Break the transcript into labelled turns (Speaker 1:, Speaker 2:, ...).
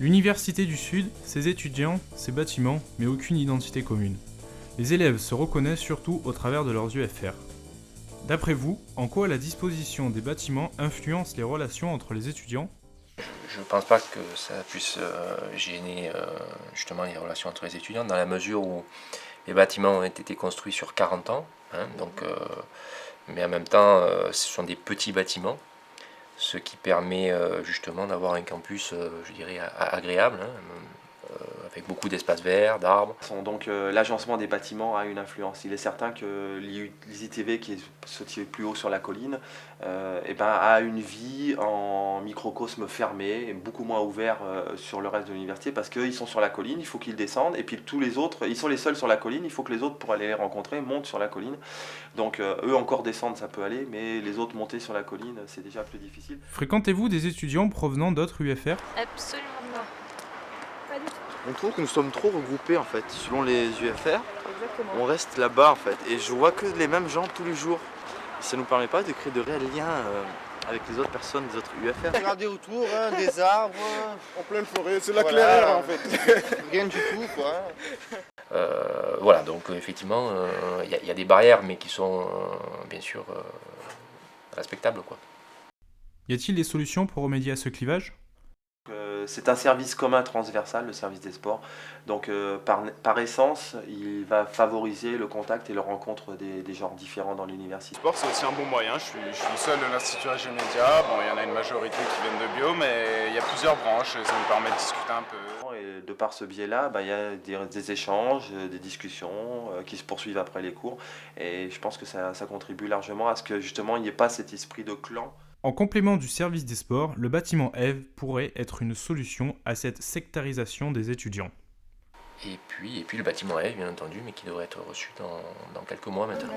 Speaker 1: L'Université du Sud, ses étudiants, ses bâtiments, mais aucune identité commune. Les élèves se reconnaissent surtout au travers de leurs UFR. D'après vous, en quoi la disposition des bâtiments influence les relations entre les étudiants ?
Speaker 2: Je ne pense pas que ça puisse gêner justement les relations entre les étudiants, dans la mesure où les bâtiments ont été construits sur 40 ans, hein, mais en même temps ce sont des petits bâtiments, ce qui permet justement d'avoir un campus, je dirais, agréable, hein, avec beaucoup d'espaces verts, d'arbres.
Speaker 3: Donc l'agencement des bâtiments a une influence. Il est certain que l'ITV, qui est situé plus haut sur la colline, a une vie en microcosme fermé, et beaucoup moins ouvert sur le reste de l'université, parce qu'ils sont sur la colline, il faut qu'ils descendent, et puis tous les autres, ils sont les seuls sur la colline, il faut que les autres, pour aller les rencontrer, montent sur la colline. Donc eux encore descendre, ça peut aller, mais les autres monter sur la colline, c'est déjà plus difficile.
Speaker 1: Fréquentez-vous des étudiants provenant d'autres UFR ?
Speaker 4: Absolument pas. Pas du tout.
Speaker 5: On trouve que nous sommes trop regroupés en fait, selon les UFR.
Speaker 4: Exactement.
Speaker 5: On reste là-bas en fait, et je vois que les mêmes gens tous les jours. Et ça nous permet pas de créer de réels liens avec les autres personnes des autres UFR.
Speaker 6: Regardez autour, hein, des arbres.
Speaker 7: En pleine forêt, c'est la clairière en fait.
Speaker 6: Rien du tout quoi.
Speaker 2: Voilà, donc effectivement, il y a des barrières, mais qui sont bien sûr respectables, quoi.
Speaker 1: Y a-t-il des solutions pour remédier à ce clivage ?
Speaker 3: C'est un service commun transversal, le service des sports. Donc par essence, il va favoriser le contact et la rencontre des genres différents dans l'université.
Speaker 7: Le sport, c'est aussi un bon moyen. Je suis seul de l'Institut Régime Média. Bon, il y en a une majorité qui viennent de bio, mais il y a plusieurs branches et ça nous permet de discuter un peu.
Speaker 3: Et de par ce biais-là, il y a des échanges, des discussions qui se poursuivent après les cours. Et je pense que ça contribue largement à ce que justement il n'y ait pas cet esprit de clan.
Speaker 1: En complément du service des sports, le bâtiment Eve pourrait être une solution à cette sectarisation des étudiants.
Speaker 2: Et puis le bâtiment F, bien entendu, mais qui devrait être reçu dans quelques mois maintenant.